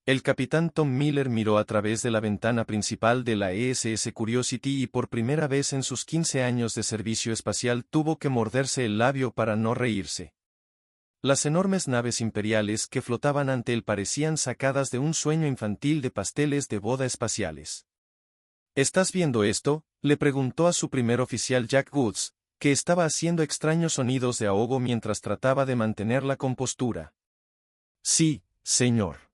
El capitán Tom Miller miró a través de la ventana principal de la ESS Curiosity y por primera vez en sus 15 años de servicio espacial tuvo que morderse el labio para no reírse. Las enormes naves imperiales que flotaban ante él parecían sacadas de un sueño infantil de pasteles de boda espaciales. ¿Estás viendo esto?, le preguntó a su primer oficial Jack Woods, que estaba haciendo extraños sonidos de ahogo mientras trataba de mantener la compostura. Sí, señor.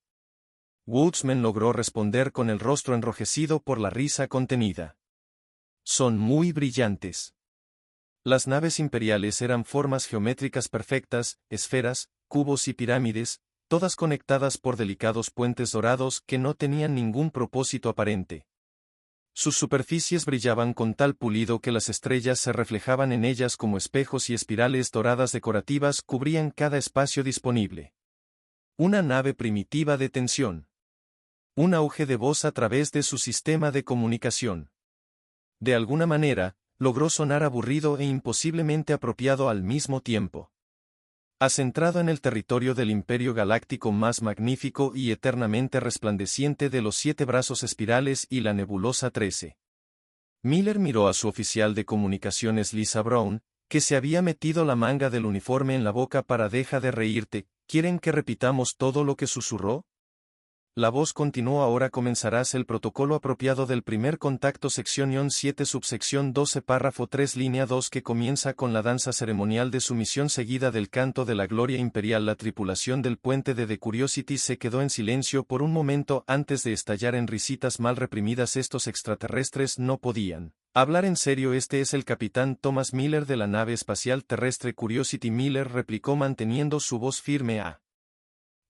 Woodsman logró responder con el rostro enrojecido por la risa contenida. Son muy brillantes. Las naves imperiales eran formas geométricas perfectas, esferas, cubos y pirámides, todas conectadas por delicados puentes dorados que no tenían ningún propósito aparente. Sus superficies brillaban con tal pulido que las estrellas se reflejaban en ellas como espejos y espirales doradas decorativas cubrían cada espacio disponible. Una nave primitiva de tensión. Un auge de voz a través de su sistema de comunicación. De alguna manera, logró sonar aburrido e imposiblemente apropiado al mismo tiempo. Acentrado en el territorio del Imperio Galáctico más magnífico y eternamente resplandeciente de los 7 brazos espirales y la nebulosa 13. Miller miró a su oficial de comunicaciones Lisa Brown, que se había metido la manga del uniforme en la boca para deja de reírte. ¿Quieren que repitamos todo lo que susurró? La voz continuó. Ahora comenzarás el protocolo apropiado del primer contacto sección 7 subsección 12 párrafo 3 línea 2 que comienza con la danza ceremonial de sumisión seguida del canto de la gloria imperial. La tripulación del puente de The Curiosity se quedó en silencio por un momento antes de estallar en risitas mal reprimidas. Estos extraterrestres no podían hablar en serio. Este es el capitán Thomas Miller de la nave espacial terrestre Curiosity. Miller replicó manteniendo su voz firme. A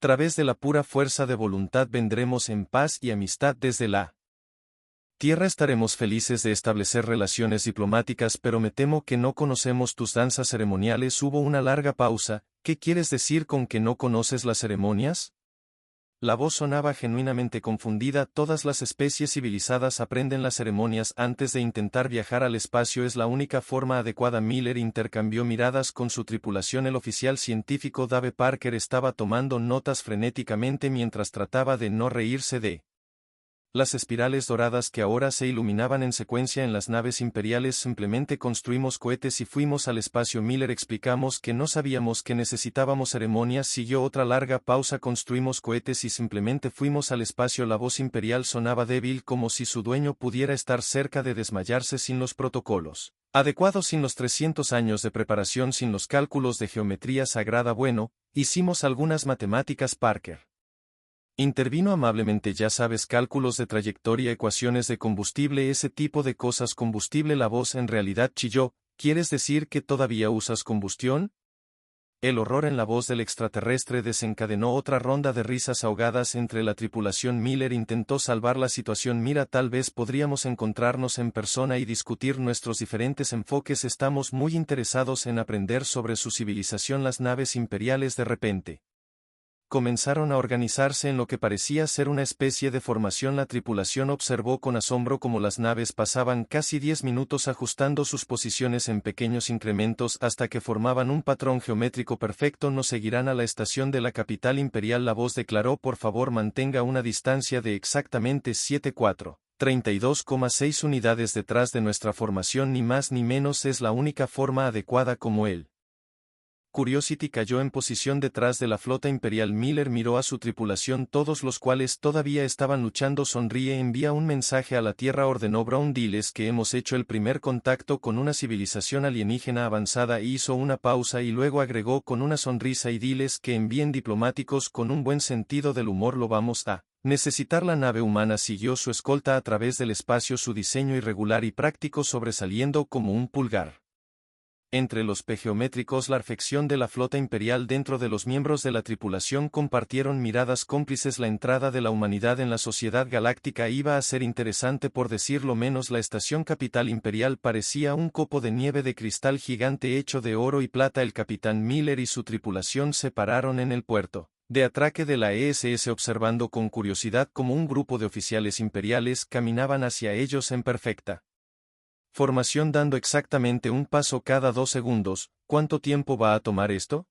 través de la pura fuerza de voluntad vendremos en paz y amistad desde la Tierra. Estaremos felices de establecer relaciones diplomáticas, pero me temo que no conocemos tus danzas ceremoniales. Hubo una larga pausa. ¿Qué quieres decir con que no conoces las ceremonias? La voz sonaba genuinamente confundida. Todas las especies civilizadas aprenden las ceremonias antes de intentar viajar al espacio. Es la única forma adecuada. Miller intercambió miradas con su tripulación. El oficial científico Dave Parker estaba tomando notas frenéticamente mientras trataba de no reírse de las espirales doradas que ahora se iluminaban en secuencia en las naves imperiales. Simplemente construimos cohetes y fuimos al espacio. Miller explicamos que no sabíamos que necesitábamos ceremonias. Siguió otra larga pausa. Construimos cohetes y simplemente fuimos al espacio. La voz imperial sonaba débil, como si su dueño pudiera estar cerca de desmayarse. Sin los protocolos adecuados, sin los 300 años de preparación, sin los cálculos de geometría sagrada. Bueno, hicimos algunas matemáticas. Parker intervino amablemente. Ya sabes, cálculos de trayectoria, ecuaciones de combustible, ese tipo de cosas. Combustible. La voz en realidad chilló. ¿Quieres decir que todavía usas combustión? El horror en la voz del extraterrestre desencadenó otra ronda de risas ahogadas entre la tripulación. Miller intentó salvar la situación. Mira, tal vez podríamos encontrarnos en persona y discutir nuestros diferentes enfoques. Estamos muy interesados en aprender sobre su civilización. Las naves imperiales de repente comenzaron a organizarse en lo que parecía ser una especie de formación. La tripulación observó con asombro cómo las naves pasaban casi 10 minutos ajustando sus posiciones en pequeños incrementos hasta que formaban un patrón geométrico perfecto. Nos seguirán a la estación de la capital imperial. La voz declaró. Por favor, mantenga una distancia de exactamente 32,6 unidades detrás de nuestra formación, ni más ni menos. Es la única forma adecuada. Como él Curiosity cayó en posición detrás de la flota imperial. Miller miró a su tripulación, todos los cuales todavía estaban luchando. Sonríe. Envía un mensaje a la Tierra, ordenó Brown. Diles que hemos hecho el primer contacto con una civilización alienígena avanzada. Hizo una pausa y luego agregó con una sonrisa, y diles que envíen diplomáticos con un buen sentido del humor. Lo vamos a necesitar. La nave humana siguió su escolta a través del espacio, su diseño irregular y práctico sobresaliendo como un pulgar entre los P geométricos. La perfección de la flota imperial. Dentro de los miembros de la tripulación compartieron miradas cómplices. La entrada de la humanidad en la sociedad galáctica iba a ser interesante, por decirlo menos. La estación capital imperial parecía un copo de nieve de cristal gigante hecho de oro y plata. El capitán Miller y su tripulación se pararon en el puerto de atraque de la ESS, observando con curiosidad cómo un grupo de oficiales imperiales caminaban hacia ellos en perfecta formación, dando exactamente un paso cada 2 segundos. ¿Cuánto tiempo va a tomar esto?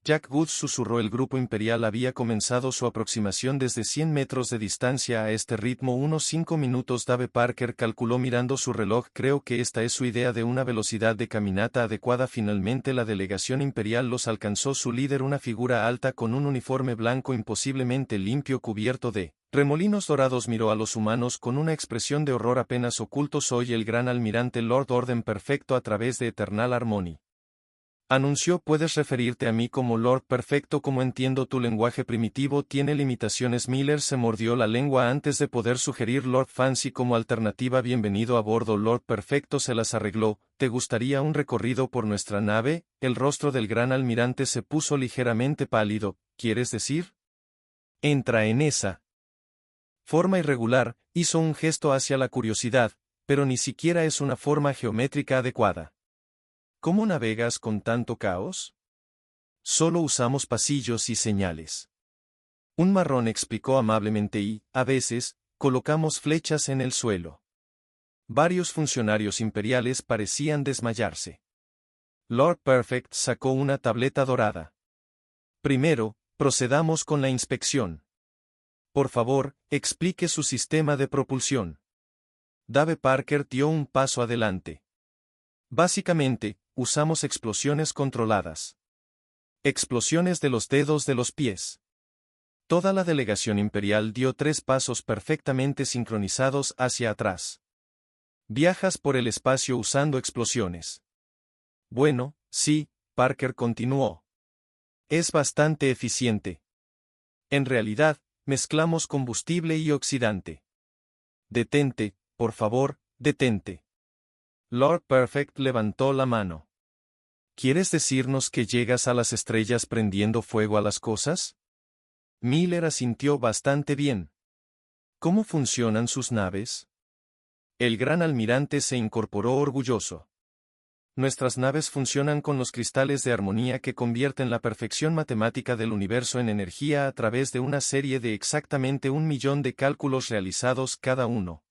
Jack Woods susurró. El grupo imperial había comenzado su aproximación desde 100 metros de distancia a este ritmo unos 5 minutos. Dave Parker calculó mirando su reloj. Creo que esta es su idea de una velocidad de caminata adecuada. Finalmente la delegación imperial los alcanzó. Su líder, una figura alta con un uniforme blanco imposiblemente limpio cubierto de remolinos dorados, miró a los humanos con una expresión de horror apenas oculto. Soy el gran almirante Lord Orden Perfecto a través de Eternal Harmony. Anunció. Puedes referirte a mí como Lord Perfecto. Como entiendo tu lenguaje primitivo tiene limitaciones. Miller se mordió la lengua antes de poder sugerir Lord Fancy como alternativa. Bienvenido a bordo, Lord Perfecto se las arregló. ¿Te gustaría un recorrido por nuestra nave? El rostro del gran almirante se puso ligeramente pálido. ¿Quieres decir? Entra en esa forma irregular. Hizo un gesto hacia la curiosidad, pero ni siquiera es una forma geométrica adecuada. ¿Cómo navegas con tanto caos? Solo usamos pasillos y señales. Un marrón explicó amablemente y, a veces, colocamos flechas en el suelo. Varios funcionarios imperiales parecían desmayarse. Lord Perfect sacó una tableta dorada. Primero, procedamos con la inspección. Por favor, explique su sistema de propulsión. Dave Parker dio un paso adelante. Básicamente, usamos explosiones controladas. Explosiones de los dedos de los pies. Toda la delegación imperial dio 3 pasos perfectamente sincronizados hacia atrás. Viajas por el espacio usando explosiones. Bueno, sí, Parker continuó. Es bastante eficiente. En realidad, mezclamos combustible y oxidante. Detente, por favor, detente. Lord Perfect levantó la mano. ¿Quieres decirnos que llegas a las estrellas prendiendo fuego a las cosas? Miller asintió bastante bien. ¿Cómo funcionan sus naves? El gran almirante se incorporó orgulloso. Nuestras naves funcionan con los cristales de armonía que convierten la perfección matemática del universo en energía a través de una serie de exactamente 1.000.000 de cálculos realizados cada uno.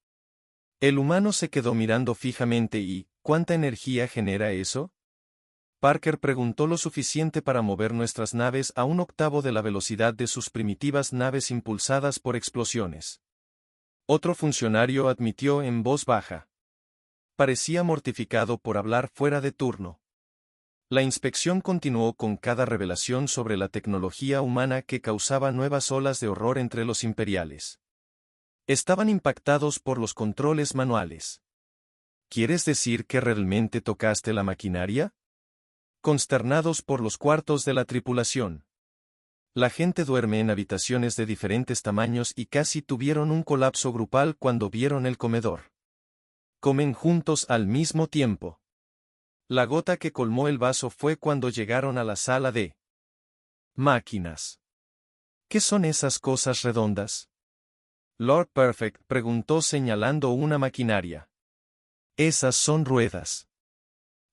El humano se quedó mirando fijamente y, ¿cuánta energía genera eso? Parker preguntó. Lo suficiente para mover nuestras naves a 1/8 de la velocidad de sus primitivas naves impulsadas por explosiones. Otro funcionario admitió en voz baja. Parecía mortificado por hablar fuera de turno. La inspección continuó con cada revelación sobre la tecnología humana que causaba nuevas olas de horror entre los imperiales. Estaban impactados por los controles manuales. ¿Quieres decir que realmente tocaste la maquinaria? Consternados por los cuartos de la tripulación. La gente duerme en habitaciones de diferentes tamaños y casi tuvieron un colapso grupal cuando vieron el comedor. Comen juntos al mismo tiempo. La gota que colmó el vaso fue cuando llegaron a la sala de máquinas. ¿Qué son esas cosas redondas? Lord Perfect preguntó señalando una maquinaria. Esas son ruedas.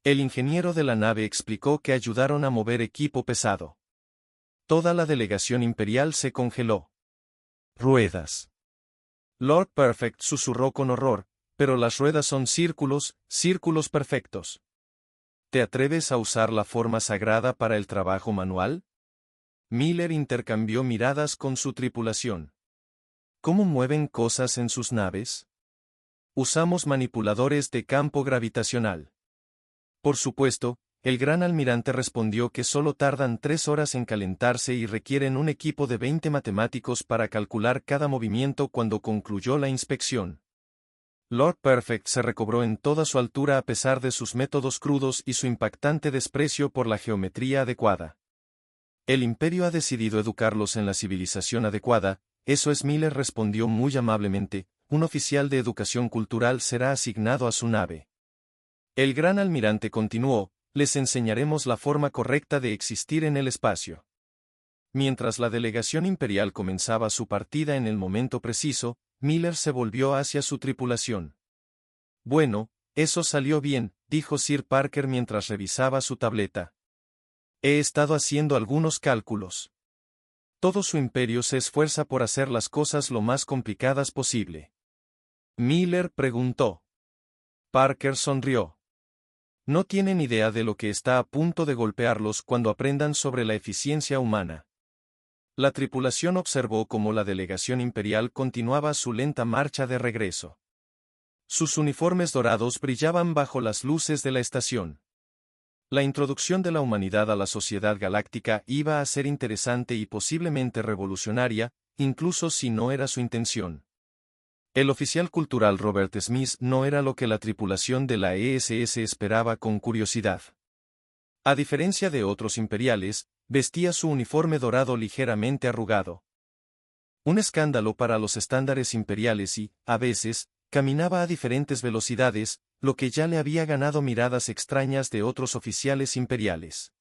El ingeniero de la nave explicó que ayudaron a mover equipo pesado. Toda la delegación imperial se congeló. Ruedas. Lord Perfect susurró con horror, pero las ruedas son círculos, círculos perfectos. ¿Te atreves a usar la forma sagrada para el trabajo manual? Miller intercambió miradas con su tripulación. ¿Cómo mueven cosas en sus naves? Usamos manipuladores de campo gravitacional. Por supuesto, el gran almirante respondió que solo tardan 3 horas en calentarse y requieren un equipo de 20 matemáticos para calcular cada movimiento. Cuando concluyó la inspección, Lord Perfect se recobró en toda su altura a pesar de sus métodos crudos y su impactante desprecio por la geometría adecuada. El imperio ha decidido educarlos en la civilización adecuada. Eso es. Miller respondió muy amablemente. Un oficial de educación cultural será asignado a su nave. El gran almirante continuó. Les enseñaremos la forma correcta de existir en el espacio. Mientras la delegación imperial comenzaba su partida en el momento preciso, Miller se volvió hacia su tripulación. Bueno, eso salió bien, dijo Sir Parker mientras revisaba su tableta. He estado haciendo algunos cálculos. Todo su imperio se esfuerza por hacer las cosas lo más complicadas posible. Miller preguntó. Parker sonrió. No tienen idea de lo que está a punto de golpearlos cuando aprendan sobre la eficiencia humana. La tripulación observó cómo la delegación imperial continuaba su lenta marcha de regreso. Sus uniformes dorados brillaban bajo las luces de la estación. La introducción de la humanidad a la sociedad galáctica iba a ser interesante y posiblemente revolucionaria, incluso si no era su intención. El oficial cultural Robert Smith no era lo que la tripulación de la ESS esperaba con curiosidad. A diferencia de otros imperiales, vestía su uniforme dorado ligeramente arrugado. Un escándalo para los estándares imperiales y, a veces, caminaba a diferentes velocidades, lo que ya le había ganado miradas extrañas de otros oficiales imperiales.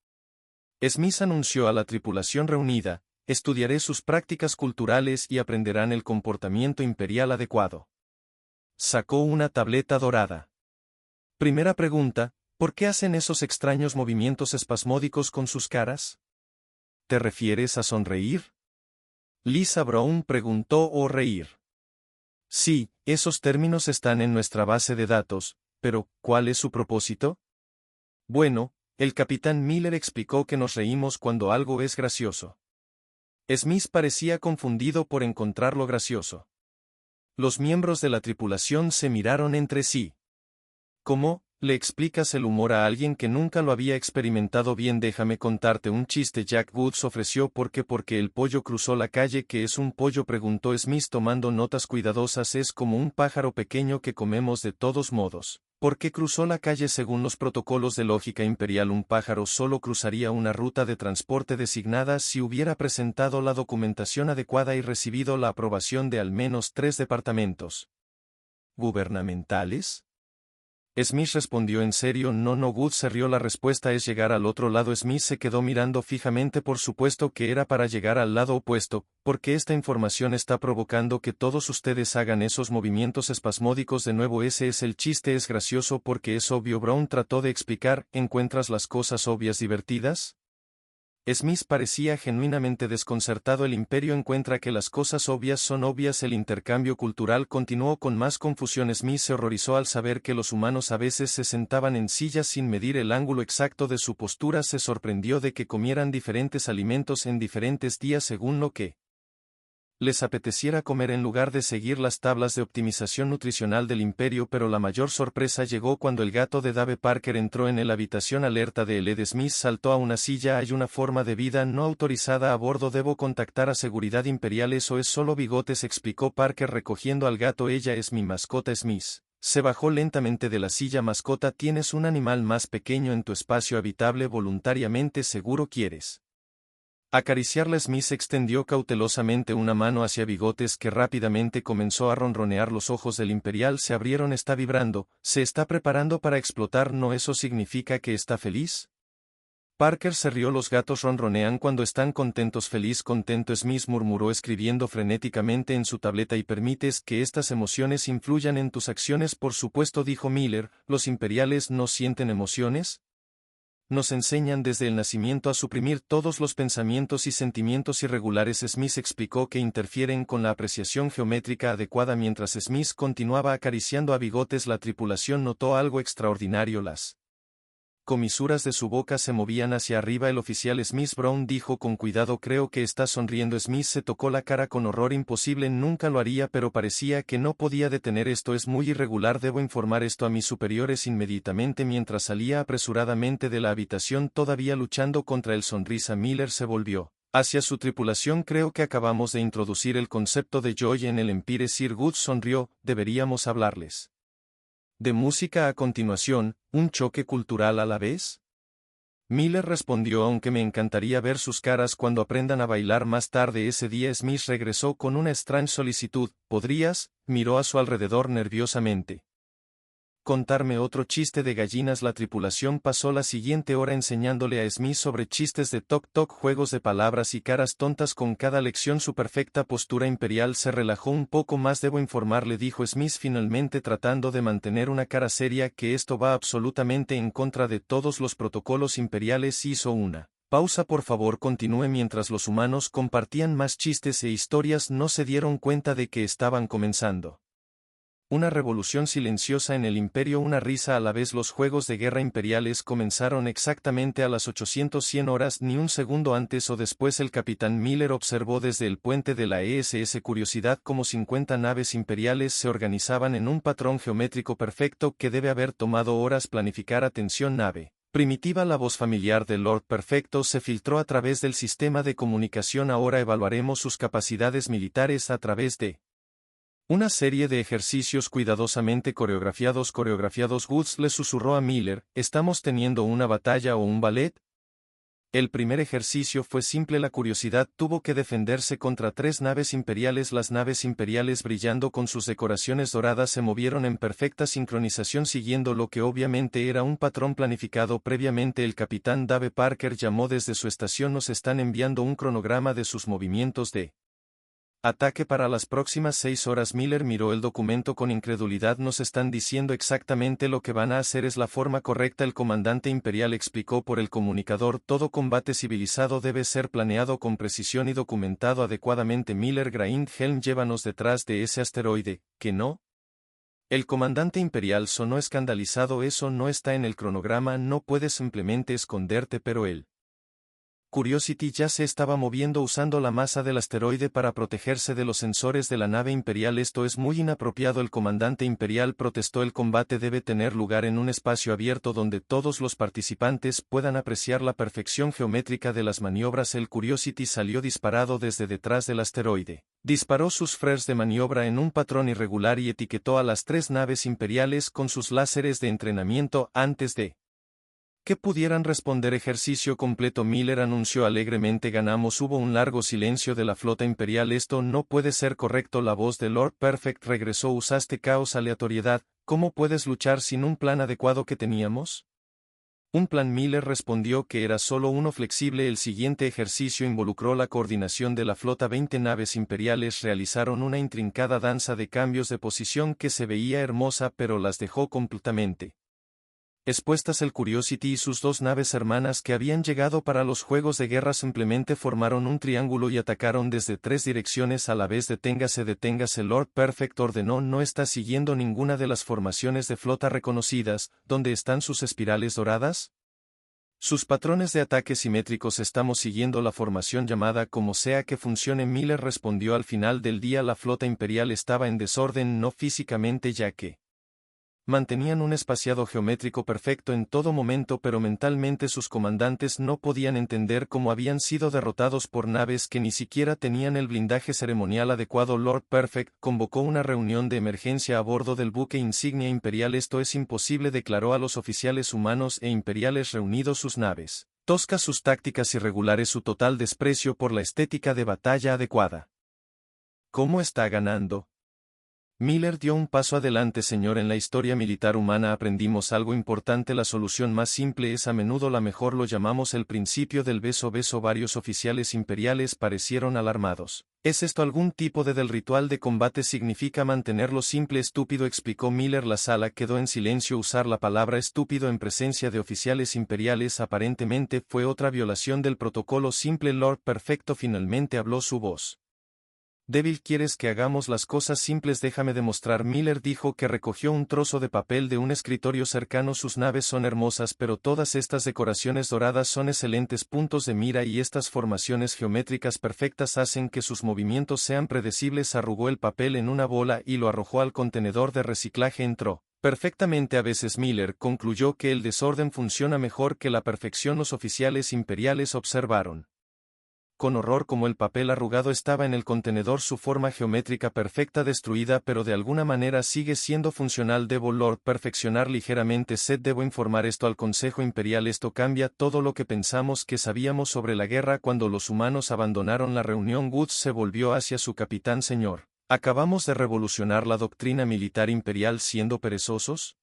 Smith anunció a la tripulación reunida: estudiaré sus prácticas culturales y aprenderán el comportamiento imperial adecuado. Sacó una tableta dorada. Primera pregunta: ¿por qué hacen esos extraños movimientos espasmódicos con sus caras? ¿Te refieres a sonreír? Lisa Brown preguntó. ¿O reír? Sí, esos términos están en nuestra base de datos, pero ¿cuál es su propósito? Bueno, el capitán Miller explicó que nos reímos cuando algo es gracioso. Smith parecía confundido por encontrarlo gracioso. Los miembros de la tripulación se miraron entre sí. ¿Cómo le explicas el humor a alguien que nunca lo había experimentado bien? Déjame contarte un chiste. Jack Woods ofreció. Porque el pollo cruzó la calle. ¿Qué es un pollo?, preguntó Smith tomando notas cuidadosas. Es como un pájaro pequeño que comemos de todos modos. ¿Por qué cruzó la calle? Según los protocolos de lógica imperial, un pájaro solo cruzaría una ruta de transporte designada si hubiera presentado la documentación adecuada y recibido la aprobación de al menos 3 departamentos gubernamentales. Smith respondió. ¿En serio? No. Woods se rió. La respuesta es llegar al otro lado. Smith se quedó mirando fijamente. Por supuesto que era para llegar al lado opuesto, porque esta información está provocando que todos ustedes hagan esos movimientos espasmódicos de nuevo. Ese es el chiste. Es gracioso porque es obvio. Brown trató de explicar. ¿Encuentras las cosas obvias divertidas? Smith parecía genuinamente desconcertado. El imperio encuentra que las cosas obvias son obvias. El intercambio cultural continuó con más confusión. Smith se horrorizó al saber que los humanos a veces se sentaban en sillas sin medir el ángulo exacto de su postura. Se sorprendió de que comieran diferentes alimentos en diferentes días según lo que les apeteciera comer en lugar de seguir las tablas de optimización nutricional del imperio. Pero la mayor sorpresa llegó cuando el gato de Dave Parker entró en la habitación. Alerta de LED. Smith saltó a una silla. Hay una forma de vida no autorizada a bordo. Debo contactar a seguridad imperial. Eso es solo bigotes, explicó Parker recogiendo al gato. Ella es mi mascota. Smith se bajó lentamente de la silla. Mascota, tienes un animal más pequeño en tu espacio habitable voluntariamente. ¿Seguro quieres acariciarla? Smith extendió cautelosamente una mano hacia Bigotes, que rápidamente comenzó a ronronear. Los ojos del imperial se abrieron. Está vibrando, se está preparando para explotar. ¿No eso significa que está feliz? Parker se rió. Los gatos ronronean cuando están contentos. Feliz, contento. Smith murmuró escribiendo frenéticamente en su tableta. ¿Y permites que estas emociones influyan en tus acciones? Por supuesto, dijo Miller. ¿Los imperiales no sienten emociones? Nos enseñan desde el nacimiento a suprimir todos los pensamientos y sentimientos irregulares. Smith explicó que interfieren con la apreciación geométrica adecuada. Mientras Smith continuaba acariciando a Bigotes, la tripulación notó algo extraordinario. Las comisuras de su boca se movían hacia arriba. El oficial Smith Brown dijo con cuidado: creo que está sonriendo. Smith se tocó la cara con horror. Imposible, nunca lo haría, pero parecía que no podía detener. Esto es muy irregular. Debo informar esto a mis superiores inmediatamente. Mientras salía apresuradamente de la habitación, todavía luchando contra el sonrisa, Miller se volvió hacia su tripulación. Creo que acabamos de introducir el concepto de joy en el Empire. Sir Woods sonrió. Deberíamos hablarles de música a continuación. ¿Un choque cultural a la vez? Miller respondió: aunque me encantaría ver sus caras cuando aprendan a bailar más tarde. Ese día Smith regresó con una extraña solicitud. ¿Podrías? Miró a su alrededor nerviosamente. ¿Contarme otro chiste de gallinas? La tripulación pasó la siguiente hora enseñándole a Smith sobre chistes de toc-toc, juegos de palabras y caras tontas con cada lección. Su perfecta postura imperial se relajó un poco más. Debo informarle, dijo Smith finalmente, tratando de mantener una cara seria, que esto va absolutamente en contra de todos los protocolos imperiales. Hizo una pausa. Por favor, continúe. Mientras los humanos compartían más chistes e historias, no se dieron cuenta de que estaban comenzando Una revolución silenciosa en el imperio. Una risa a la vez. Los juegos de guerra imperiales comenzaron exactamente a las 800 horas, ni un segundo antes o después. El capitán Miller observó desde el puente de la SS Curiosidad cómo 50 naves imperiales se organizaban en un patrón geométrico perfecto que debe haber tomado horas planificar. Atención nave primitiva. La voz familiar del Lord Perfecto se filtró a través del sistema de comunicación. Ahora evaluaremos sus capacidades militares a través de una serie de ejercicios cuidadosamente coreografiados. Woods le susurró a Miller, ¿estamos teniendo una batalla o un ballet? El primer ejercicio fue simple. La curiosidad tuvo que defenderse contra 3 naves imperiales. Las naves imperiales, brillando con sus decoraciones doradas, se movieron en perfecta sincronización siguiendo lo que obviamente era un patrón planificado previamente. El capitán Dave Parker llamó desde su estación. Nos están enviando un cronograma de sus movimientos de ataque para las próximas 6 horas. Miller miró el documento con incredulidad. Nos están diciendo exactamente lo que van a hacer. Es la forma correcta. El comandante imperial explicó por el comunicador. Todo combate civilizado debe ser planeado con precisión y documentado adecuadamente. Miller Helm, llévanos detrás de ese asteroide, ¿que no? El comandante imperial sonó escandalizado. Eso no está en el cronograma. No puedes simplemente esconderte. Pero él Curiosity ya se estaba moviendo usando la masa del asteroide para protegerse de los sensores de la nave imperial. Esto es muy inapropiado. El comandante imperial protestó. El combate debe tener lugar en un espacio abierto donde todos los participantes puedan apreciar la perfección geométrica de las maniobras. El Curiosity salió disparado desde detrás del asteroide. Disparó sus flares de maniobra en un patrón irregular y etiquetó a las 3 naves imperiales con sus láseres de entrenamiento antes de que pudieran responder. Ejercicio completo. Miller anunció alegremente. Ganamos. Hubo un largo silencio de la flota imperial. Esto no puede ser correcto. La voz de Lord Perfect regresó. Usaste caos, aleatoriedad. ¿Cómo puedes luchar sin un plan adecuado que teníamos? Un plan. Miller respondió que era solo uno flexible. El siguiente ejercicio involucró la coordinación de la flota. 20 naves imperiales realizaron una intrincada danza de cambios de posición que se veía hermosa, pero las dejó completamente expuestas. El Curiosity y sus 2 naves hermanas que habían llegado para los juegos de guerra simplemente formaron un triángulo y atacaron desde 3 direcciones a la vez. Deténgase. Lord Perfect ordenó. No está siguiendo ninguna de las formaciones de flota reconocidas. ¿Dónde están sus espirales doradas? Sus patrones de ataque simétricos. Estamos siguiendo la formación llamada como sea que funcione. Miller respondió. Al final del día la flota imperial estaba en desorden, no físicamente ya que mantenían un espaciado geométrico perfecto en todo momento, pero mentalmente sus comandantes no podían entender cómo habían sido derrotados por naves que ni siquiera tenían el blindaje ceremonial adecuado. Lord Perfect convocó una reunión de emergencia a bordo del buque insignia imperial. Esto es imposible, declaró a los oficiales humanos e imperiales reunidos. Sus naves toscas, sus tácticas irregulares, su total desprecio por la estética de batalla adecuada. ¿Cómo está ganando? Miller dio un paso adelante. Señor, en la historia militar humana aprendimos algo importante. La solución más simple es a menudo la mejor. Lo llamamos el principio del beso. Varios oficiales imperiales parecieron alarmados. ¿Es esto algún tipo del ritual de combate? Significa mantenerlo simple. Estúpido, explicó Miller. La sala quedó en silencio. Usar la palabra estúpido en presencia de oficiales imperiales aparentemente fue otra violación del protocolo simple. Lord Perfecto finalmente habló. Su voz débil. ¿Quieres que hagamos las cosas simples? Déjame demostrar. Miller dijo que recogió un trozo de papel de un escritorio cercano. Sus naves son hermosas, pero todas estas decoraciones doradas son excelentes puntos de mira y estas formaciones geométricas perfectas hacen que sus movimientos sean predecibles. Arrugó el papel en una bola y lo arrojó al contenedor de reciclaje. Entró perfectamente. A veces Miller concluyó que el desorden funciona mejor que la perfección. Los oficiales imperiales observaron con horror como el papel arrugado estaba en el contenedor, su forma geométrica perfecta destruida, pero de alguna manera sigue siendo funcional. Debo, Lord, perfeccionar ligeramente. Debo informar esto al Consejo Imperial. Esto cambia todo lo que pensamos que sabíamos sobre la guerra. Cuando los humanos abandonaron la reunión, Woods se volvió hacia su capitán. Señor, ¿acabamos de revolucionar la doctrina militar imperial siendo perezosos?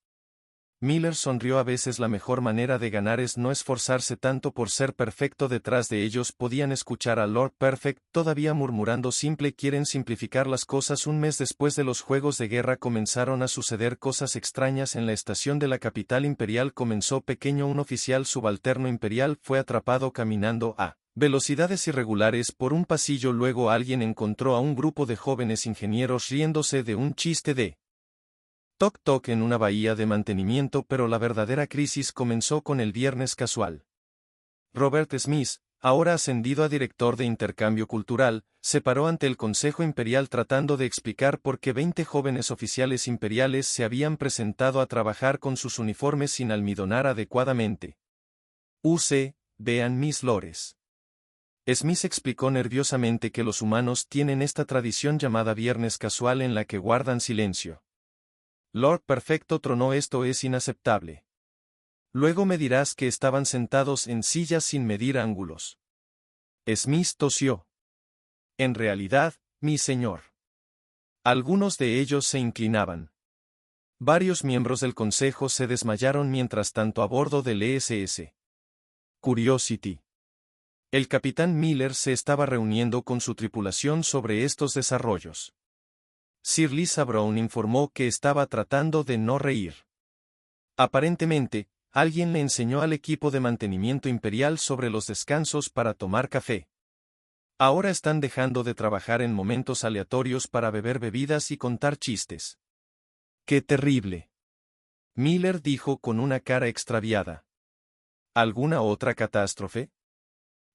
Miller sonrió. A veces la mejor manera de ganar es no esforzarse tanto por ser perfecto. Detrás de ellos podían escuchar a Lord Perfect todavía murmurando. Simple, quieren simplificar las cosas. Un mes después de los juegos de guerra comenzaron a suceder cosas extrañas en la estación de la capital imperial. Comenzó pequeño. Un oficial subalterno imperial fue atrapado caminando a velocidades irregulares por un pasillo. Luego alguien encontró a un grupo de jóvenes ingenieros riéndose de un chiste de Toc toc en una bahía de mantenimiento, pero la verdadera crisis comenzó con el viernes casual. Robert Smith, ahora ascendido a director de intercambio cultural, se paró ante el Consejo Imperial tratando de explicar por qué 20 jóvenes oficiales imperiales se habían presentado a trabajar con sus uniformes sin almidonar adecuadamente. Vean mis lores. Smith explicó nerviosamente que los humanos tienen esta tradición llamada viernes casual en la que guardan silencio. Lord Perfecto tronó: esto es inaceptable. Luego me dirás que estaban sentados en sillas sin medir ángulos. Smith tosió. En realidad, mi señor. Algunos de ellos se inclinaban. Varios miembros del consejo se desmayaron mientras tanto a bordo del ESS Curiosity. El capitán Miller se estaba reuniendo con su tripulación sobre estos desarrollos. Sir Lisa Brown informó que estaba tratando de no reír. Aparentemente, alguien le enseñó al equipo de mantenimiento imperial sobre los descansos para tomar café. Ahora están dejando de trabajar en momentos aleatorios para beber bebidas y contar chistes. ¡Qué terrible! Miller dijo con una cara extraviada. ¿Alguna otra catástrofe?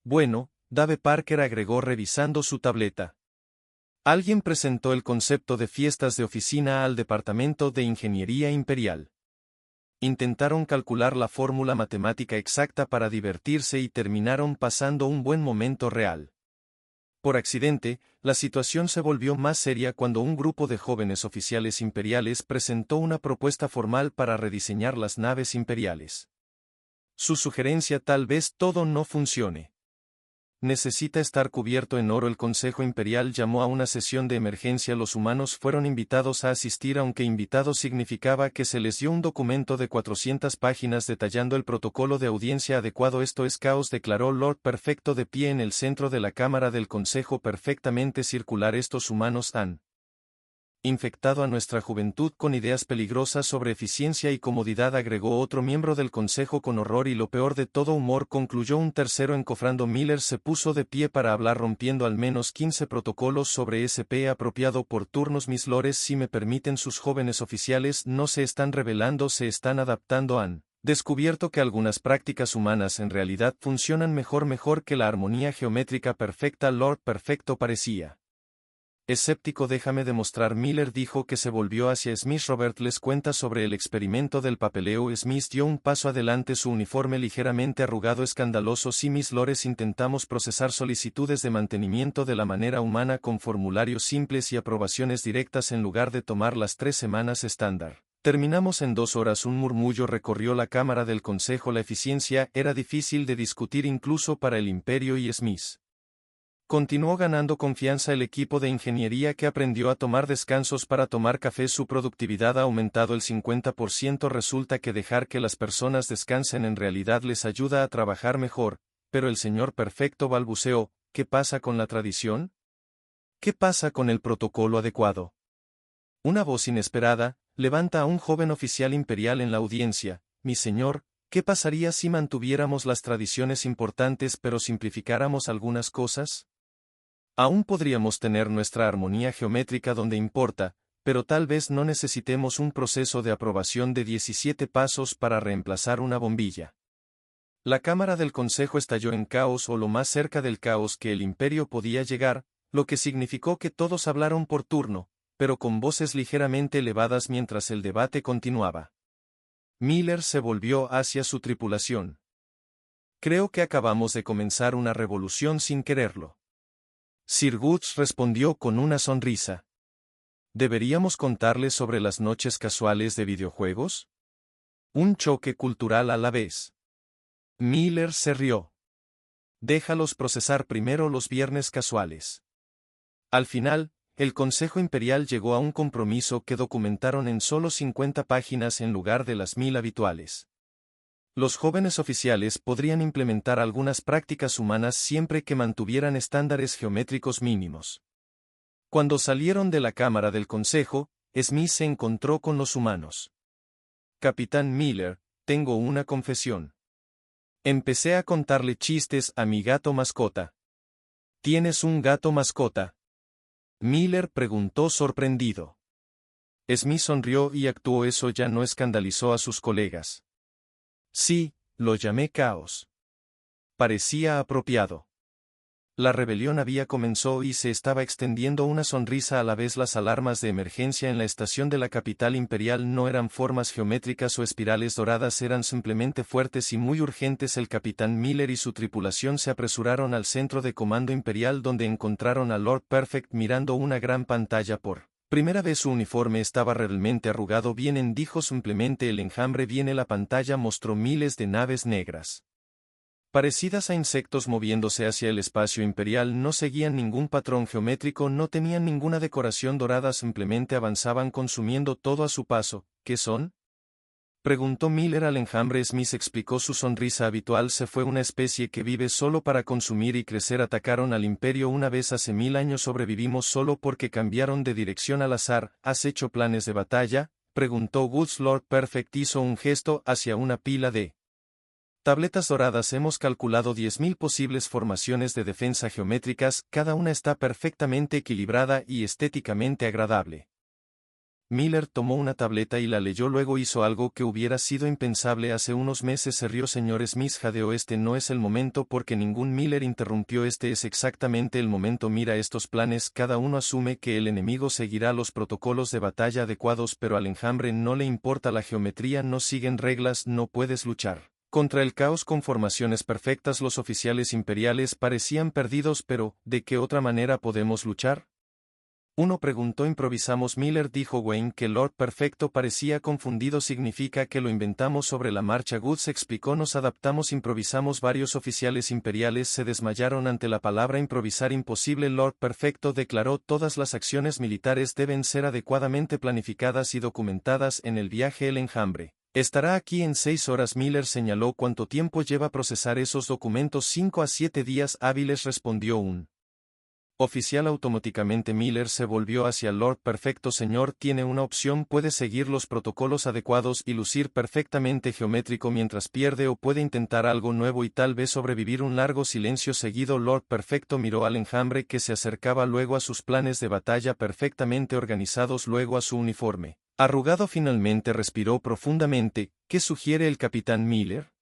Bueno, Dave Parker agregó revisando su tableta. Alguien presentó el concepto de fiestas de oficina al Departamento de Ingeniería Imperial. Intentaron calcular la fórmula matemática exacta para divertirse y terminaron pasando un buen momento real. Por accidente, la situación se volvió más seria cuando un grupo de jóvenes oficiales imperiales presentó una propuesta formal para rediseñar las naves imperiales. Su sugerencia: tal vez todo no funcione. Necesita estar cubierto en oro. El Consejo Imperial llamó a una sesión de emergencia. Los humanos fueron invitados a asistir, aunque invitados significaba que se les dio un documento de 400 páginas detallando el protocolo de audiencia adecuado. Esto es caos, declaró Lord Perfecto de pie en el centro de la cámara del Consejo perfectamente circular. Estos humanos han infectado a nuestra juventud con ideas peligrosas sobre eficiencia y comodidad, agregó otro miembro del consejo con horror, y lo peor de todo, humor, concluyó un tercero encofrando. Miller se puso de pie para hablar, rompiendo al menos 15 protocolos sobre SP apropiado por turnos. Mis lores, si me permiten, sus jóvenes oficiales no se están rebelando, se están adaptando. Han descubierto que algunas prácticas humanas en realidad funcionan mejor que la armonía geométrica perfecta. Lord Perfecto parecía escéptico. Déjame demostrar. Miller dijo que se volvió hacia Smith. Robert les cuenta sobre el experimento del papeleo. Smith dio un paso adelante, su uniforme ligeramente arrugado. Escandaloso. Sí, mis lores, intentamos procesar solicitudes de mantenimiento de la manera humana con formularios simples y aprobaciones directas en lugar de tomar las 3 semanas estándar. Terminamos en 2 horas. Un murmullo recorrió la cámara del consejo. La eficiencia era difícil de discutir incluso para el Imperio y Smith. Continuó ganando confianza el equipo de ingeniería, que aprendió a tomar descansos para tomar café. Su productividad ha aumentado el 50%. Resulta que dejar que las personas descansen en realidad les ayuda a trabajar mejor, pero el señor Perfecto balbuceó: ¿qué pasa con la tradición? ¿Qué pasa con el protocolo adecuado? Una voz inesperada levanta a un joven oficial imperial en la audiencia: mi señor, ¿qué pasaría si mantuviéramos las tradiciones importantes pero simplificáramos algunas cosas? Aún podríamos tener nuestra armonía geométrica donde importa, pero tal vez no necesitemos un proceso de aprobación de 17 pasos para reemplazar una bombilla. La cámara del consejo estalló en caos, o lo más cerca del caos que el imperio podía llegar, lo que significó que todos hablaron por turno, pero con voces ligeramente elevadas mientras el debate continuaba. Miller se volvió hacia su tripulación. Creo que acabamos de comenzar una revolución sin quererlo. Sir Woods respondió con una sonrisa. ¿Deberíamos contarles sobre las noches casuales de videojuegos? Un choque cultural a la vez. Miller se rió. Déjalos procesar primero los viernes casuales. Al final, el Consejo Imperial llegó a un compromiso que documentaron en solo 50 páginas en lugar de las 1000 habituales. Los jóvenes oficiales podrían implementar algunas prácticas humanas siempre que mantuvieran estándares geométricos mínimos. Cuando salieron de la cámara del consejo, Smith se encontró con los humanos. Capitán Miller, tengo una confesión. Empecé a contarle chistes a mi gato mascota. ¿Tienes un gato mascota? Miller preguntó sorprendido. Smith sonrió y actuó. Eso ya no escandalizó a sus colegas. Sí, lo llamé caos. Parecía apropiado. La rebelión había comenzado y se estaba extendiendo una sonrisa a la vez. Las alarmas de emergencia en la estación de la capital imperial no eran formas geométricas o espirales doradas, eran simplemente fuertes y muy urgentes. El capitán Miller y su tripulación se apresuraron al centro de comando imperial, donde encontraron a Lord Perfect mirando una gran pantalla. Por primera vez su uniforme estaba realmente arrugado. Vienen, dijo simplemente el enjambre. Viene. La pantalla mostró miles de naves negras, parecidas a insectos moviéndose hacia el espacio imperial. No seguían ningún patrón geométrico, no tenían ninguna decoración dorada, simplemente avanzaban consumiendo todo a su paso. ¿Qué son?, preguntó Miller al enjambre. Smith explicó su sonrisa habitual. Se fue una especie que vive solo para consumir y crecer. Atacaron al imperio una vez hace 1000 años. Sobrevivimos solo porque cambiaron de dirección al azar. ¿Has hecho planes de batalla?, preguntó Woods. Lord Perfect hizo un gesto hacia una pila de tabletas doradas. Hemos calculado 10.000 posibles formaciones de defensa geométricas, cada una está perfectamente equilibrada y estéticamente agradable. Miller tomó una tableta y la leyó, luego hizo algo que hubiera sido impensable hace unos meses. Se rió. Señor Smith jadeó. Este no es el momento. Porque ningún. Miller interrumpió. Este es exactamente el momento. Mira estos planes. Cada uno asume que el enemigo seguirá los protocolos de batalla adecuados, pero al enjambre no le importa la geometría, no siguen reglas, no puedes luchar contra el caos con formaciones perfectas. Los oficiales imperiales parecían perdidos. Pero, ¿de qué otra manera podemos luchar?, uno preguntó. Improvisamos. Miller dijo. Wayne, que Lord Perfecto parecía confundido. Significa que lo inventamos sobre la marcha. Woods explicó. Nos adaptamos, improvisamos. Varios oficiales imperiales se desmayaron ante la palabra improvisar. Imposible. Lord Perfecto declaró. Todas las acciones militares deben ser adecuadamente planificadas y documentadas en el viaje. El enjambre estará aquí en 6 horas. Miller señaló. ¿Cuánto tiempo lleva procesar esos documentos? 5 a 7 días hábiles, respondió un oficial automáticamente. Miller se volvió hacia Lord Perfecto. Señor, tiene una opción. Puede seguir los protocolos adecuados y lucir perfectamente geométrico mientras pierde, o puede intentar algo nuevo y tal vez sobrevivir. Un largo silencio seguido. Lord Perfecto miró al enjambre que se acercaba, luego a sus planes de batalla perfectamente organizados, luego a su uniforme arrugado. Finalmente respiró profundamente. ¿Qué sugiere el capitán Miller?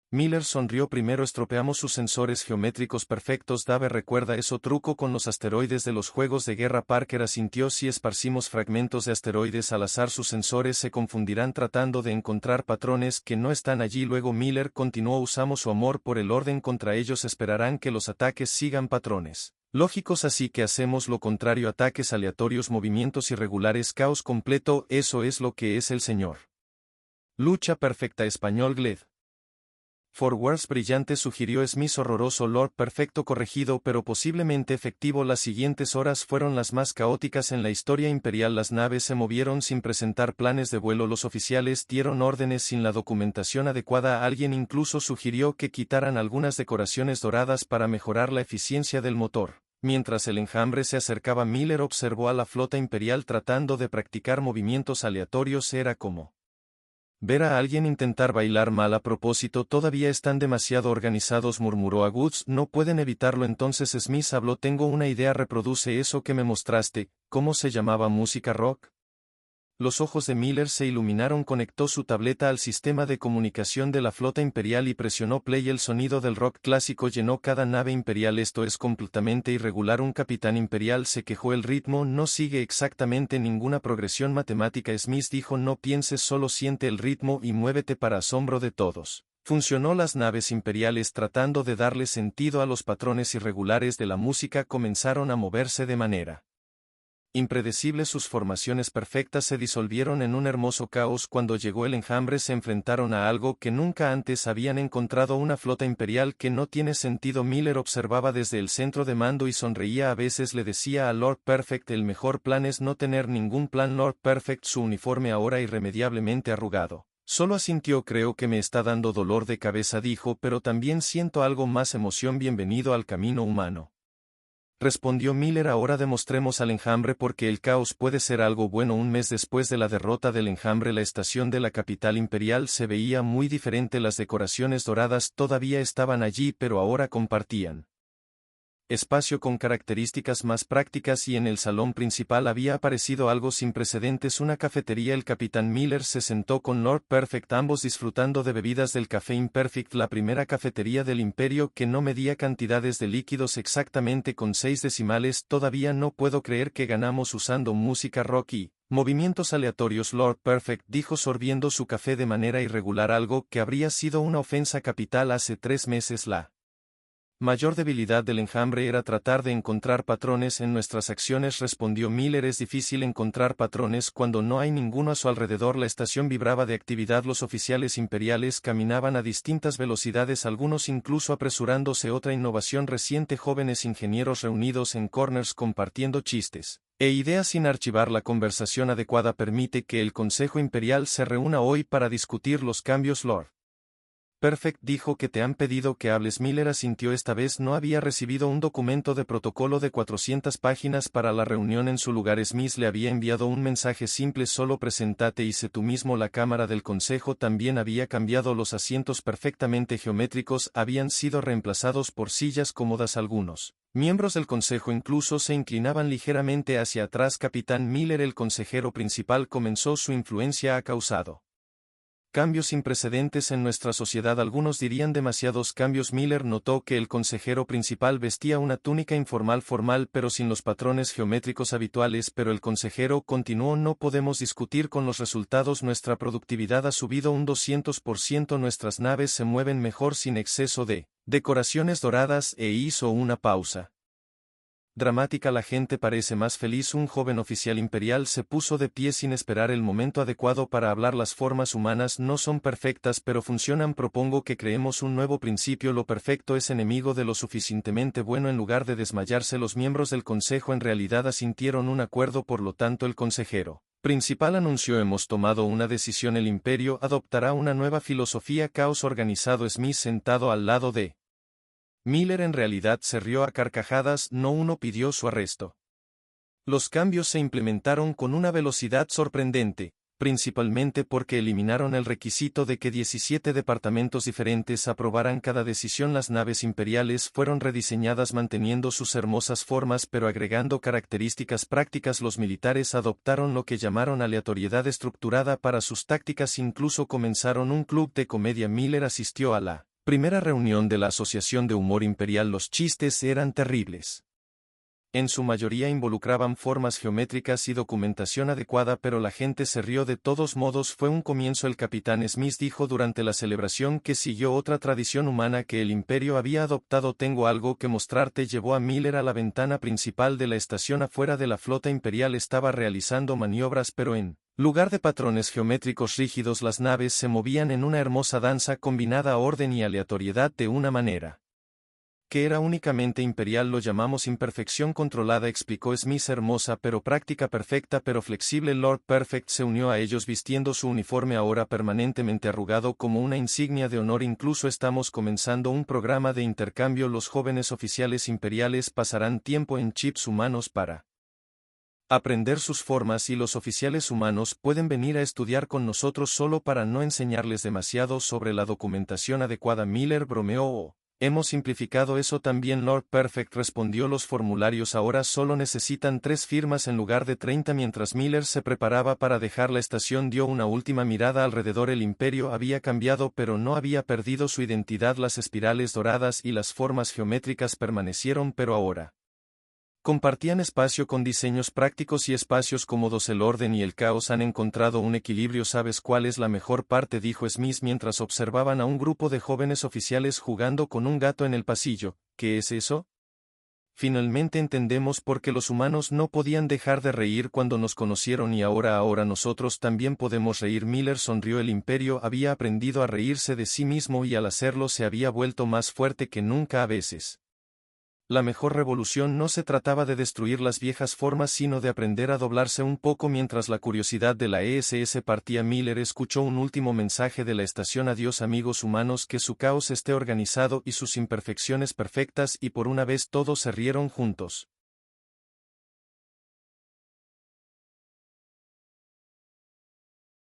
Miller sonrió. Primero estropeamos sus sensores geométricos perfectos. Dave recuerda eso truco con los asteroides de los juegos de guerra. Parker asintió. Si esparcimos fragmentos de asteroides al azar, sus sensores se confundirán tratando de encontrar patrones que no están allí. Luego Miller continuó. Usamos su amor por el orden contra ellos. Esperarán que los ataques sigan patrones lógicos, así que hacemos lo contrario. Ataques aleatorios, movimientos irregulares, caos completo. Eso es lo que es el señor. Lucha perfecta. Español Gled. Forwards brillante, sugirió Smith. Horroroso. Lord Perfecto corregido, pero posiblemente efectivo. Las siguientes horas fueron las más caóticas en la historia imperial. Las naves se movieron sin presentar planes de vuelo. Los oficiales dieron órdenes sin la documentación adecuada. Alguien incluso sugirió que quitaran algunas decoraciones doradas para mejorar la eficiencia del motor. Mientras el enjambre se acercaba, Miller observó a la flota imperial tratando de practicar movimientos aleatorios. Era como ver a alguien intentar bailar mal a propósito. Todavía están demasiado organizados, murmuró a Woods. No pueden evitarlo. Entonces Smith habló. Tengo una idea. Reproduce eso que me mostraste. ¿Cómo se llamaba? ¿Música rock? Los ojos de Miller se iluminaron. Conectó su tableta al sistema de comunicación de la flota imperial y presionó play. El sonido del rock clásico llenó cada nave imperial. Esto es completamente irregular. Un capitán imperial se quejó. El ritmo no sigue exactamente ninguna progresión matemática. Smith dijo. No pienses, solo siente el ritmo y muévete. Para asombro de todos, funcionó. Las naves imperiales, tratando de darle sentido a los patrones irregulares de la música, comenzaron a moverse de manera impredecible. Sus formaciones perfectas se disolvieron en un hermoso caos. Cuando llegó el enjambre se enfrentaron a algo que nunca antes habían encontrado. Una flota imperial que no tiene sentido. Miller observaba desde el centro de mando y sonreía. A veces le decía a Lord Perfect. El mejor plan es no tener ningún plan. Lord Perfect, su uniforme ahora irremediablemente arrugado, solo asintió. Creo que me está dando dolor de cabeza, dijo, pero también siento algo más, emoción. Bienvenido al camino humano, respondió Miller. Ahora demostremos al enjambre porque el caos puede ser algo bueno. Un mes después de la derrota del enjambre, la estación de la capital imperial se veía muy diferente. Las decoraciones doradas todavía estaban allí, pero ahora compartían espacio con características más prácticas, y en el salón principal había aparecido algo sin precedentes, una cafetería. El capitán Miller se sentó con Lord Perfect, ambos disfrutando de bebidas del café Imperfect, la primera cafetería del imperio que no medía cantidades de líquidos exactamente con 6 decimales. Todavía no puedo creer que ganamos usando música rock y movimientos aleatorios, Lord Perfect dijo sorbiendo su café de manera irregular, algo que habría sido una ofensa capital hace 3 meses. La mayor debilidad del enjambre era tratar de encontrar patrones en nuestras acciones, respondió Miller. Es difícil encontrar patrones cuando no hay ninguno a su alrededor. La estación vibraba de actividad. Los oficiales imperiales caminaban a distintas velocidades, algunos incluso apresurándose. Otra innovación reciente: jóvenes ingenieros reunidos en corners compartiendo chistes e ideas sin archivar. La conversación adecuada permite que el Consejo Imperial se reúna hoy para discutir los cambios. Lord Perfect dijo que te han pedido que hables. Miller asintió. Esta vez no había recibido un documento de protocolo de 400 páginas para la reunión. En su lugar, Smith le había enviado un mensaje simple: solo preséntate y sé tú mismo. La cámara del consejo también había cambiado. Los asientos perfectamente geométricos habían sido reemplazados por sillas cómodas. Algunos miembros del consejo incluso se inclinaban ligeramente hacia atrás. Capitán Miller, el consejero principal, comenzó. Su influencia ha causado cambios sin precedentes en nuestra sociedad. Algunos dirían demasiados cambios. Miller notó que el consejero principal vestía una túnica informal formal pero sin los patrones geométricos habituales. Pero el consejero continuó: no podemos discutir con los resultados. Nuestra productividad ha subido un 200%. Nuestras naves se mueven mejor sin exceso de decoraciones doradas. Hizo una pausa dramática. La gente parece más feliz. Un joven oficial imperial se puso de pie sin esperar el momento adecuado para hablar. Las formas humanas no son perfectas pero funcionan. Propongo que creemos un nuevo principio: lo perfecto es enemigo de lo suficientemente bueno. En lugar de desmayarse, los miembros del consejo en realidad asintieron un acuerdo. Por lo tanto, el consejero principal anunció: hemos tomado una decisión. El imperio adoptará una nueva filosofía. Caos organizado. Smith, sentado al lado de Miller, en realidad se rió a carcajadas. No uno pidió su arresto. Los cambios se implementaron con una velocidad sorprendente, principalmente porque eliminaron el requisito de que 17 departamentos diferentes aprobaran cada decisión. Las naves imperiales fueron rediseñadas manteniendo sus hermosas formas pero agregando características prácticas. Los militares adoptaron lo que llamaron aleatoriedad estructurada para sus tácticas. Incluso comenzaron un club de comedia. Miller asistió a la primera reunión de la Asociación de Humor Imperial. Los chistes eran terribles. En su mayoría involucraban formas geométricas y documentación adecuada, pero la gente se rió de todos modos. Fue un comienzo. El capitán Smith dijo durante la celebración que siguió otra tradición humana que el imperio había adoptado. Tengo algo que mostrarte. Llevó a Miller a la ventana principal de la estación. Afuera de la flota imperial estaba realizando maniobras, pero en lugar de patrones geométricos rígidos, las naves se movían en una hermosa danza combinada a orden y aleatoriedad de una manera que era únicamente imperial. Lo llamamos imperfección controlada, explicó Smith. Hermosa pero práctica, perfecta pero flexible. Lord Perfect se unió a ellos vistiendo su uniforme, ahora permanentemente arrugado como una insignia de honor. Incluso estamos comenzando un programa de intercambio. Los jóvenes oficiales imperiales pasarán tiempo en chips humanos para aprender sus formas, y los oficiales humanos pueden venir a estudiar con nosotros solo para no enseñarles demasiado sobre la documentación adecuada. Miller bromeó. Hemos simplificado eso también. Lord Perfect respondió: los formularios ahora solo necesitan 3 firmas en lugar de 30. Mientras Miller se preparaba para dejar la estación, dio una última mirada alrededor. El imperio había cambiado pero no había perdido su identidad. Las espirales doradas y las formas geométricas permanecieron, pero ahora compartían espacio con diseños prácticos y espacios cómodos. El orden y el caos han encontrado un equilibrio. ¿Sabes cuál es la mejor parte?, dijo Smith mientras observaban a un grupo de jóvenes oficiales jugando con un gato en el pasillo. ¿Qué es eso? Finalmente entendemos por qué los humanos no podían dejar de reír cuando nos conocieron y ahora nosotros también podemos reír. Miller sonrió. El imperio había aprendido a reírse de sí mismo y al hacerlo se había vuelto más fuerte que nunca. A veces la mejor revolución no se trataba de destruir las viejas formas sino de aprender a doblarse un poco. Mientras la curiosidad de la ESS partía, Miller escuchó un último mensaje de la estación: adiós amigos humanos, que su caos esté organizado y sus imperfecciones perfectas. Y por una vez todos se rieron juntos.